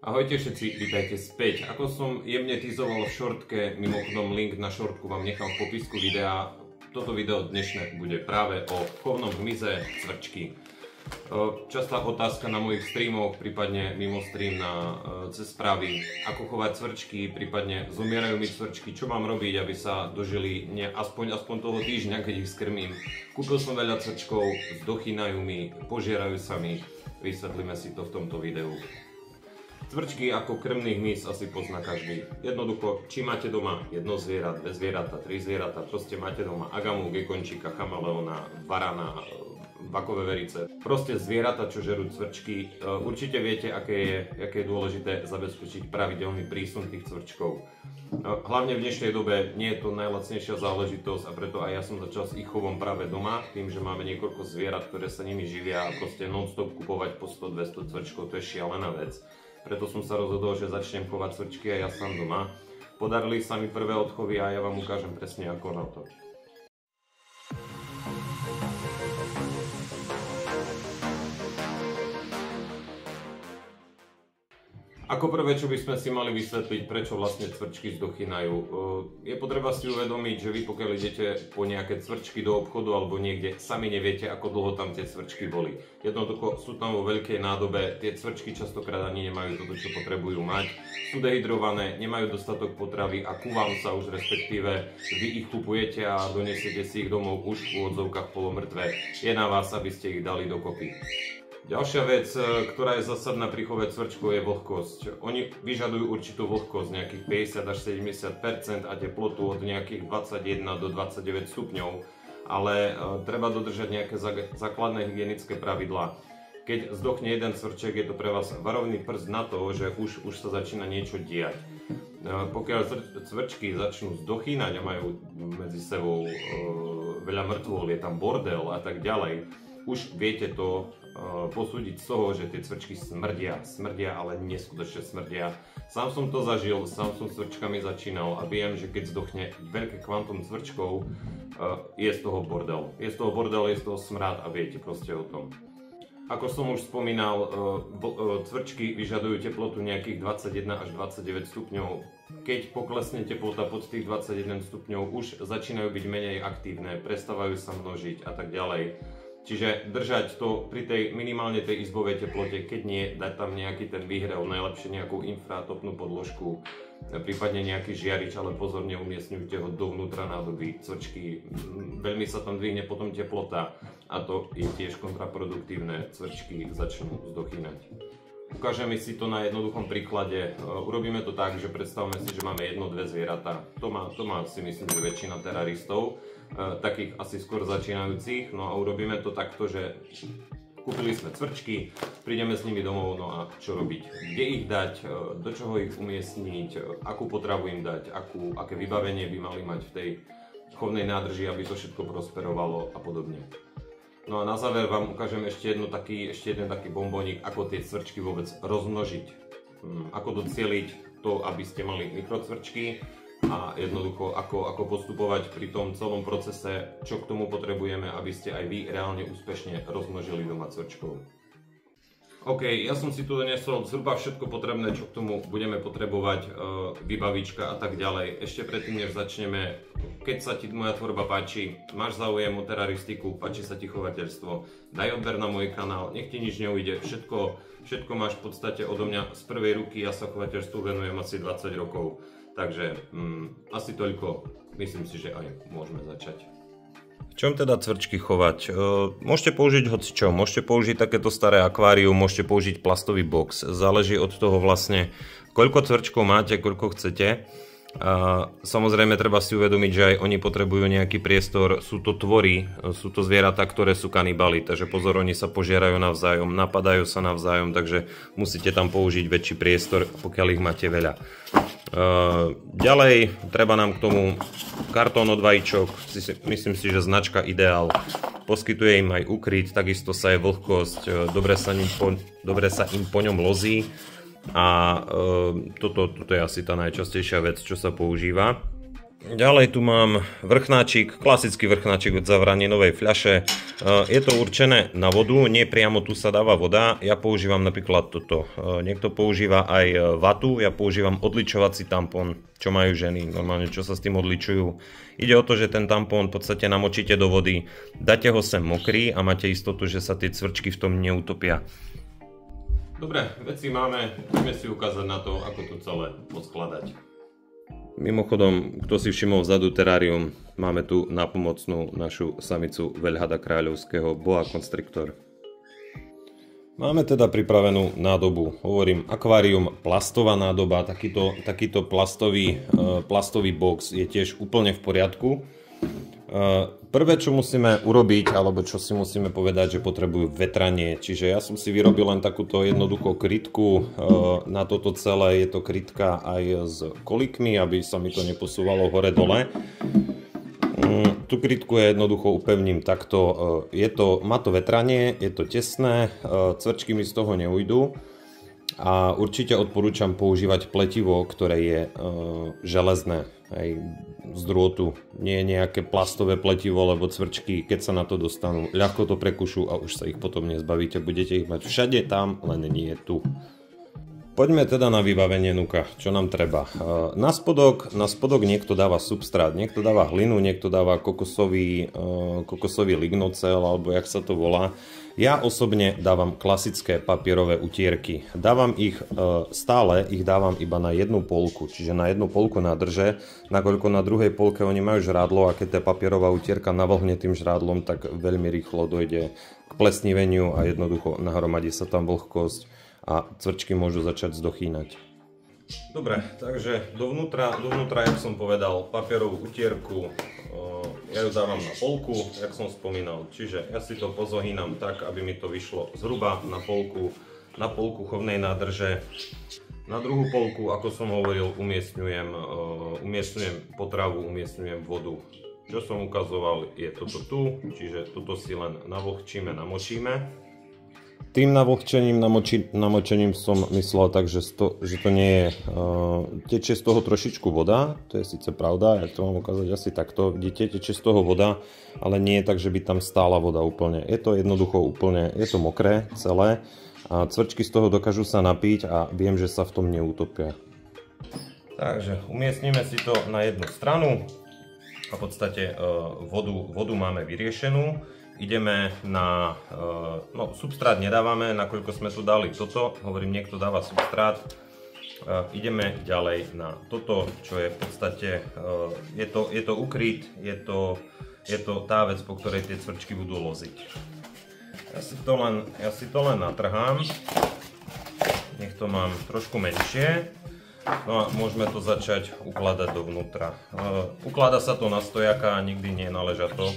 Ahojte všetci, vítajte späť. Ako som jemne teasoval v šortke, mimochodom link na šortku vám nechám v popisku videa. Toto video dnešné bude práve o chovnom hmyze cvrčky. Častá otázka na mojich streamoch, prípadne mimo stream cez správy, ako chovať cvrčky, prípadne zomierajú mi cvrčky, čo mám robiť, aby sa dožili aspoň toho týždňa, keď ich skrmím. Kúpil som veľa cvrčkov, zdochýnajú mi, požierajú sa mi, vysvetlíme si to v tomto videu. Cvrčky ako krmný hmyz asi pozná každý. Jednoducho, či máte doma jedno zviera, dve zvieratá, tri zvieratá, proste máte doma agamu, gekončíka, chameleona, varana, vakové verice. Proste zvieratá, čo žerú cvrčky. Určite viete, aké je dôležité zabezpečiť pravidelný prísun tých cvrčkov. Hlavne v dnešnej dobe nie je to najlacnejšia záležitosť a preto aj ja som začal s ich chovom práve doma, tým, že máme niekoľko zvierat, ktoré sa nimi živia a proste non-stop kupovať po 100-200 cvrčkov, to je šialená vec. Preto som sa rozhodol, že začnem chovať cvrčky aj ja sám doma. Podarili sa mi prvé odchovy a ja vám ukážem presne ako na to. Ako prvé, čo by sme si mali vysvetliť, prečo vlastne cvrčky zdochýnajú. Je potreba si uvedomiť, že vy pokiaľ idete po nejaké cvrčky do obchodu alebo niekde, sami neviete, ako dlho tam tie cvrčky boli. Jednoducho sú tam vo veľkej nádobe, tie cvrčky častokrát ani nemajú toto, čo potrebujú mať. Sú dehydrované, nemajú dostatok potravy a ku vám sa už respektíve vy ich kupujete a donesiete si ich domov už v úvodzovkách polomrtvé. Je na vás, aby ste ich dali dokopy. Ďalšia vec, ktorá je zásadná pri chove cvrčkov, je vlhkosť. Oni vyžadujú určitú vlhkosť, nejakých 50 až 70% a teplotu od nejakých 21 do 29 stupňov, ale treba dodržať nejaké základné hygienické pravidlá. Keď zdochne jeden cvrček, je to pre vás varovný prst na to, že už sa začína niečo diať. Pokiaľ cvrčky začnú zdochýnať a majú medzi sebou veľa mŕtvol, je tam bordel a tak ďalej, už viete to posúdiť z toho, že tie cvrčky smrdia, ale neskutočne smrdia. Sám som to zažil, sám som s cvrčkami začínal a viem, že keď zdochne veľké kvantum cvrčkov, je z toho bordel. Je z toho bordel, je z toho smrad a viete proste o tom. Ako som už spomínal, cvrčky vyžadujú teplotu nejakých 21 až 29 stupňov. Keď poklesne teplota pod tých 21 stupňov, už začínajú byť menej aktívne, prestávajú sa množiť a tak ďalej. Čiže držať to pri tej minimálne tej izbovej teplote, keď nie, dať tam nejaký ten výhrev, najlepšie nejakú infratopnú podložku, prípadne nejaký žiarič, ale pozorne umiestňujte ho dovnútra nádoby cvrčky. Veľmi sa tam dvihne potom teplota a to je tiež kontraproduktívne, cvrčky začnú zdochýnať. Ukážeme si to na jednoduchom príklade. Urobíme to tak, že predstavme si, že máme jedno, dve zvieratá. To má si myslím, že väčšina teraristov, takých asi skôr začínajúcich. No a urobíme to takto, že kúpili sme cvrčky, prídeme s nimi domov, no a čo robiť? Kde ich dať, do čoho ich umiestniť, akú potravu im dať, aké vybavenie by mali mať v tej chovnej nádrži, aby to všetko prosperovalo a podobne. No a na záver vám ukážem ešte jeden taký bombónik, ako tie cvrčky vôbec rozmnožiť. Ako docieliť to, aby ste mali mikrocvrčky a jednoducho ako postupovať pri tom celom procese, čo k tomu potrebujeme, aby ste aj vy reálne úspešne rozmnožili doma cvrčkov. OK, ja som si tu donesol zhruba všetko potrebné, čo k tomu budeme potrebovať, vybavička a tak ďalej. Ešte predtým, než začneme, keď sa ti moja tvorba páči, máš záujem o teraristiku, páči sa ti chovateľstvo, daj odber na môj kanál, nech ti nič neujde, všetko máš v podstate odo mňa z prvej ruky, ja sa chovateľstvu venujem asi 20 rokov, takže asi toľko, myslím si, že aj môžeme začať. V čom teda cvrčky chovať? Môžete použiť hocičo, môžete použiť takéto staré akvárium, môžete použiť plastový box. Záleží od toho vlastne, koľko cvrčkov máte, koľko chcete. Samozrejme treba si uvedomiť, že aj oni potrebujú nejaký priestor, sú to tvory, sú to zvieratá, ktoré sú kanibali, takže pozor, oni sa požierajú navzájom, napadajú sa navzájom, takže musíte tam použiť väčší priestor, pokiaľ ich máte veľa. Ďalej treba nám k tomu kartón od vajíčok, myslím si, že značka Ideál poskytuje im aj ukryt, takisto sa je vlhkosť, dobre sa im po ňom lozí a toto je asi tá najčastejšia vec, čo sa používa. Ďalej tu mám vrchnáčik, klasický vrchnáčik od Zavraninovej fľaše. Je to určené na vodu, nie priamo tu sa dáva voda. Ja používam napríklad toto. Niekto používa aj vatu, ja používam odličovací tampón, čo majú ženy, normálne čo sa s tým odličujú. Ide o to, že ten tampón v podstate namočíte do vody, dáte ho sem mokrý a máte istotu, že sa tie cvrčky v tom neutopia. Dobre, veci máme, poďme si ukázať na to, ako to celé poskladať. Mimochodom, kto si všimol vzadu terárium, máme tu napomocnú našu samicu veľhada kráľovského boa constrictor. Máme teda pripravenú nádobu, hovorím akvárium, plastová nádoba, takýto plastový box je tiež úplne v poriadku. Prvé, čo musíme urobiť, alebo čo si musíme povedať, že potrebujú vetranie. Čiže ja som si vyrobil len takúto jednoduchú krytku na toto celé. Je to krytka aj s kolikmi, aby sa mi to neposúvalo hore-dole. Tú krytku je jednoducho upevním takto. Má to vetranie, je to tesné, cvrčky mi z toho neujdu. A určite odporúčam používať pletivo, ktoré je železné, aj z drôtu. Nie je nejaké plastové pletivo, lebo cvrčky, keď sa na to dostanú, ľahko to prekušú a už sa ich potom nezbavíte. Budete ich mať všade tam, len nie tu. Poďme teda na vybavenie nuka, čo nám treba. Na spodok niekto dáva substrát, niekto dáva hlinu, niekto dáva kokosový lignocel, alebo jak sa to volá. Ja osobne dávam klasické papierové utierky. Dávam ich stále, dávam iba na jednu polku, čiže na jednu polku nádrže, nakoľko na druhej polke oni majú žrádlo a keď tá papierová utierka navlhne tým žrádlom, tak veľmi rýchlo dojde k plesniveniu a jednoducho nahromadí sa tam vlhkosť a cvrčky môžu začať zdochýnať. Dobre, takže dovnútra, jak som povedal, papierovú utierku, ja ju dávam na polku, jak som spomínal, čiže ja si to pozohýnam tak, aby mi to vyšlo zhruba na polku chovnej nádrže. Na druhú polku, ako som hovoril, umiestňujem potravu, umiestňujem vodu. Čo som ukazoval, je toto tu, čiže toto si len navlhčíme, namočíme. Tým namočením som myslel tak, že to nie je, tečie z toho trošičku voda, to je síce pravda, ja to mám ukázať asi takto, vidíte, tečie z toho voda, ale nie je tak, že by tam stála voda úplne, je to jednoducho úplne, je to mokré celé a cvrčky z toho dokážu sa napiť a viem, že sa v tom neutopia. Takže umiestnime si to na jednu stranu a v podstate vodu máme vyriešenú. Ideme na, substrát nedávame, nakoľko sme tu dali toto, hovorím, niekto dáva substrát. Ideme ďalej na toto, čo je v podstate, je to ukryt, je to tá vec, po ktorej tie cvrčky budú loziť. Ja si to len natrhám, nech to mám trošku menšie. No a môžeme to začať ukladať dovnútra. Ukladá sa to na stojaka, nikdy nie naležato.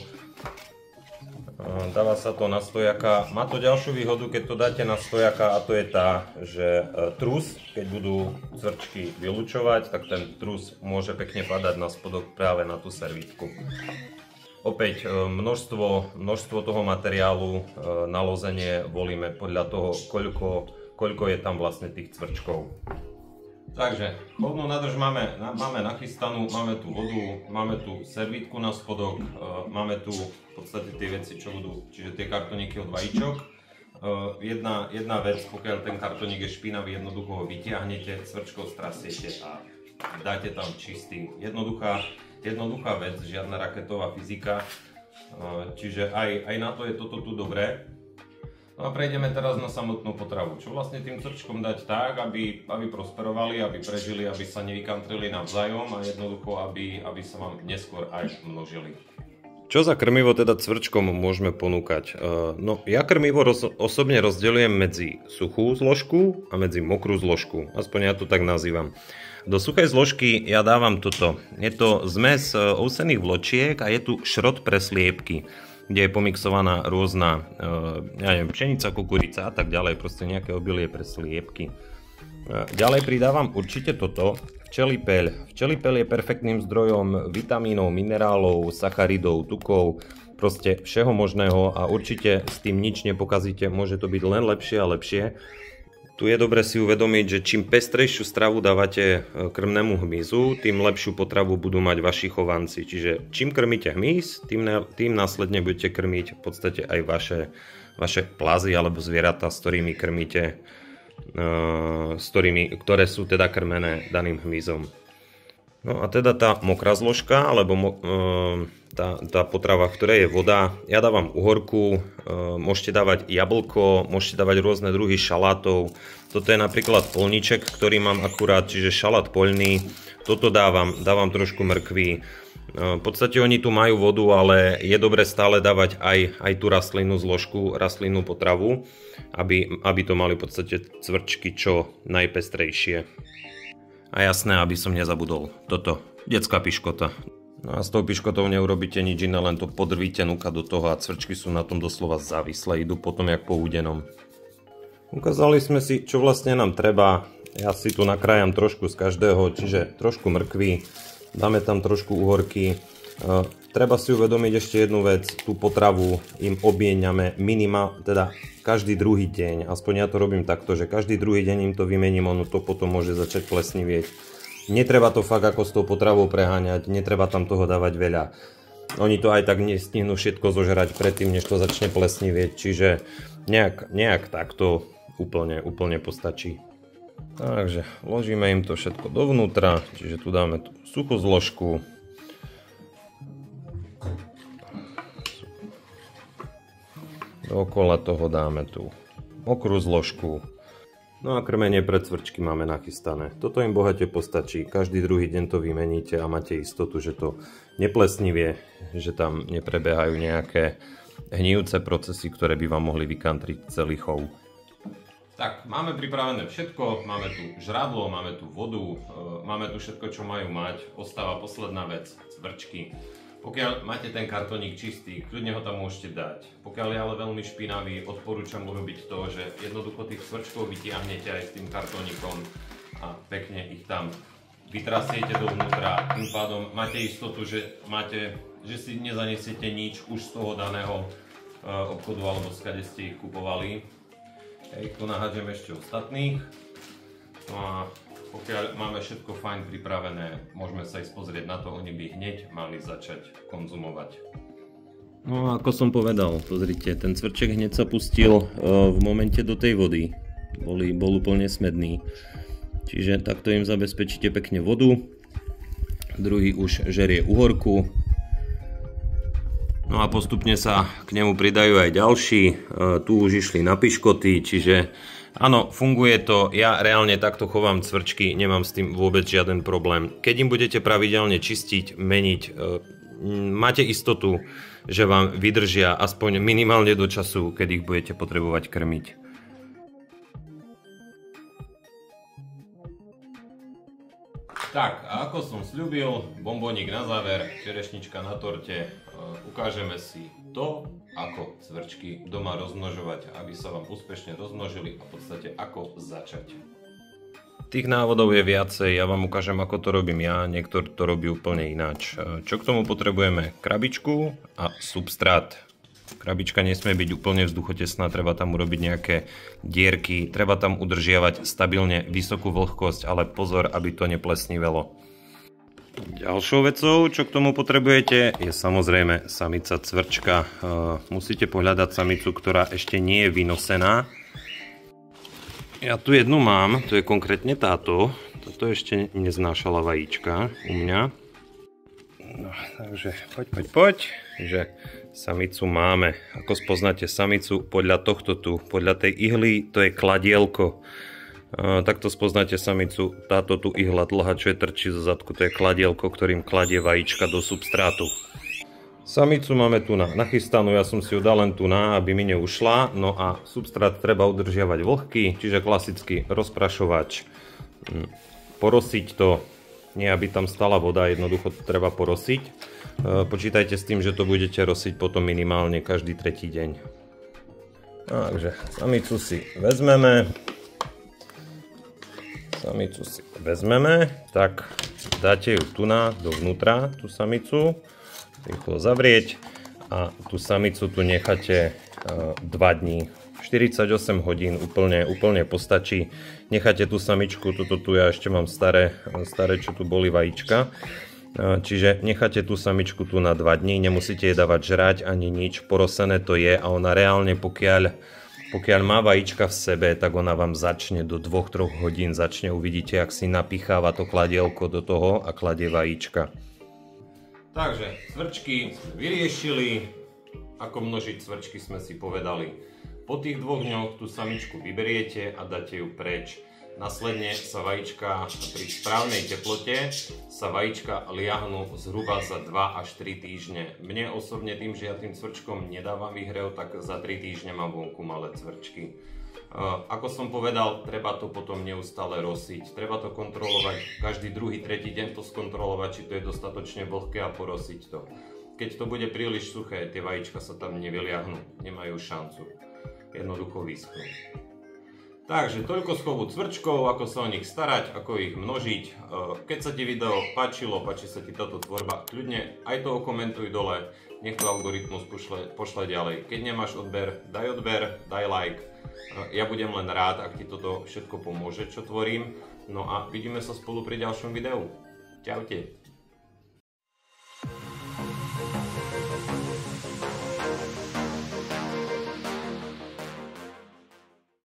Dáva sa to na stojaka. Má to ďalšiu výhodu, keď to dáte na stojaka, a to je tá, že trus, keď budú cvrčky vylučovať, tak ten trus môže pekne padať na spodok práve na tú servítku. Opäť množstvo toho materiálu na lozenie volíme podľa toho, koľko je tam vlastne tých cvrčkov. Takže chovnú nádrž máme nachystanú, máme tu vodu, máme tu servítku na spodok, máme tu v podstate tie veci, čo budú, čiže tie kartoníky od vajíčok. Jedna vec, pokiaľ ten kartoník je špinavý, jednoducho ho vytiahnete, cvrčkou strasiete a dáte tam čistý. Jednoduchá vec, žiadna raketová fyzika, čiže aj na to je toto tu dobré. No a prejdeme teraz na samotnú potravu. Čo vlastne tým cvrčkom dať tak, aby prosperovali, aby prežili, aby sa nevykantrili navzájom a jednoducho, aby sa vám neskôr aj množili. Čo za krmivo teda cvrčkom môžeme ponúkať? No ja krmivo osobne rozdeľujem medzi suchú zložku a medzi mokrú zložku. Aspoň ja to tak nazývam. Do suchej zložky ja dávam toto. Je to zmes ovsených vločiek a je tu šrot pre sliepky, kde je pomixovaná rôzna, pšenica, kukurica a tak ďalej, proste nejaké obilie pre sliepky. Ďalej pridávam určite toto, včelipeľ. Včelipeľ je perfektným zdrojom vitamínov, minerálov, sacharidov, tukov, proste všeho možného a určite s tým nič nepokazíte, môže to byť len lepšie a lepšie. Tu je dobre si uvedomiť, že čím pestrejšiu stravu dávate krmnému hmyzu, tým lepšiu potravu budú mať vaši chovanci. Čiže čím krmíte hmyz, tým následne budete krmiť v podstate aj vaše plazy alebo zvieratá, s ktorými krmíte, ktoré sú teda krmené daným hmyzom. No a teda tá mokrá zložka, alebo tá potrava, v ktorej je voda, ja dávam uhorku, môžete dávať jablko, môžete dávať rôzne druhy šalátov. Toto je napríklad poľníček, ktorý mám akurát, čiže šalát poľný. Toto dávam trošku mrkvy. V podstate oni tu majú vodu, ale je dobre stále dávať aj tú rastlinnú zložku, rastlinnú potravu, aby to mali v podstate cvrčky čo najpestrejšie. A jasné, aby som nezabudol, toto, detská piškota. No a s tou piškotou neurobíte nič iné, len to podrvíte núka do toho a cvrčky sú na tom doslova závislé, idú potom jak po údenom. Ukázali sme si, čo vlastne nám treba. Ja si tu nakrájam trošku z každého, čiže trošku mrkvy, dáme tam trošku uhorky. Treba si uvedomiť ešte jednu vec, tú potravu im obmieniame teda každý druhý deň, aspoň ja to robím takto, že každý druhý deň im to vymením, ono to potom môže začať plesnivieť. Netreba to fakt ako s tou potravou preháňať, netreba tam toho dávať veľa. Oni to aj tak nestihnú všetko zožrať predtým, než to začne plesnivieť, čiže nejak takto úplne postačí. Takže vložíme im to všetko dovnútra, čiže tu dáme tú suchú zložku. Okolo toho dáme tú mokrú zložku. No a krmenie pre cvrčky máme nachystané. Toto im bohate postačí. Každý druhý deň to vymeníte a máte istotu, že to neplesnivie, že tam neprebiehajú nejaké hnijúce procesy, ktoré by vám mohli vykantriť celý chov. Tak, máme pripravené všetko. Máme tu žradlo, máme tu vodu, máme tu všetko, čo majú mať. Ostáva posledná vec, cvrčky. Pokiaľ máte ten kartónik čistý, kľudne ho tam môžete dať. Pokiaľ je ale veľmi špinavý, odporúčam urobiť to, že jednoducho tých cvrčkov vytiahnete aj s tým kartónikom a pekne ich tam vytrasiete dovnútra. Tým pádom máte istotu, že si nezanesiete nič už z toho daného obchodu alebo skade ste ich kupovali. Tu nahádžem ešte ostatných. No a pokiaľ máme všetko fajn pripravené, môžeme sa ísť pozrieť na to, oni by hneď mali začať konzumovať. No ako som povedal, pozrite, ten cvrček hneď sa pustil v momente do tej vody. Bol úplne smedný. Čiže takto im zabezpečíte pekne vodu. Druhý už žerie uhorku. No a postupne sa k nemu pridajú aj ďalší. Tu už išli na piškoty, čiže áno, funguje to. Ja reálne takto chovám cvrčky, nemám s tým vôbec žiaden problém. Keď im budete pravidelne čistiť, meniť, máte istotu, že vám vydržia aspoň minimálne do času, keď ich budete potrebovať krmiť. Tak, a ako som sľúbil, bombónik na záver, čerešnička na torte. Ukážeme si to, ako cvrčky doma rozmnožovať, aby sa vám úspešne rozmnožili a v podstate ako začať. Tých návodov je viacej, ja vám ukážem, ako to robím ja, niektorí to robí úplne ináč. Čo k tomu potrebujeme? Krabičku a substrát. Krabička nesmie byť úplne vzduchotesná, treba tam urobiť nejaké dierky, treba tam udržiavať stabilne vysokú vlhkosť, ale pozor, aby to neplesnivelo. Ďalšou vecou, čo k tomu potrebujete, je samozrejme samica cvrčka. Musíte pohľadať samicu, ktorá ešte nie je vynosená. Ja tu jednu mám, to je konkrétne táto. Toto ešte neznášala vajíčka u mňa. No, takže poď. Že samicu máme. Ako spoznáte samicu? Podľa tohto tu, podľa tej ihly, to je kladielko. Takto spoznáte samicu, táto tu ihla dlhá, čo je trčí zo zadku, to je kladielko, ktorým kladie vajíčka do substrátu. Samicu máme tu nachystanú, ja som si ju dal len tu aby mi neušla. No a substrát treba udržiavať vlhký, čiže klasický rozprašovač. Porosiť to, nie aby tam stala voda, jednoducho to treba porosiť. Počítajte s tým, že to budete rosiť potom minimálne každý tretí deň. Takže samicu si vezmeme. Tak dáte ju tu dovnútra, tú samicu, rýchlo zavrieť a tú samicu tu necháte 2 dní v 48 hodín úplne postačí. Necháte tú samičku, tu ja ešte mám staré, čo tu boli vajíčka. Čiže necháte tú samičku tu na 2 dní, nemusíte jej dávať žrať ani nič, porosené to je a ona reálne pokiaľ má vajíčka v sebe, tak ona vám začne do 2-3 hodín, uvidíte, ak si napicháva to kladielko do toho a kladie vajíčka. Takže cvrčky sme vyriešili, ako množiť cvrčky sme si povedali. Po tých 2 dňoch tú samičku vyberiete a dáte ju preč. Následne sa vajíčka pri správnej teplote liahnú zhruba za 2 až 3 týždne. Mne osobne tým, že ja tým cvrčkom nedávam výhrev, tak za 3 týždne mám vonku malé cvrčky. Ako som povedal, treba to potom neustále rosiť. Treba to kontrolovať, každý druhý, tretí deň to skontrolovať, či to je dostatočne vlhké a porosiť to. Keď to bude príliš suché, tie vajíčka sa tam nevyliahnú, nemajú šancu. Jednoducho vyschnú. Takže toľko z chovu cvrčkov, ako sa o nich starať, ako ich množiť. Keď sa ti video páči sa ti táto tvorba, kľudne aj to komentuj dole, nech to algoritmus pošle ďalej. Keď nemáš odber, daj like. Ja budem len rád, ak ti toto všetko pomôže, čo tvorím. No a vidíme sa spolu pri ďalšom videu. Čaute.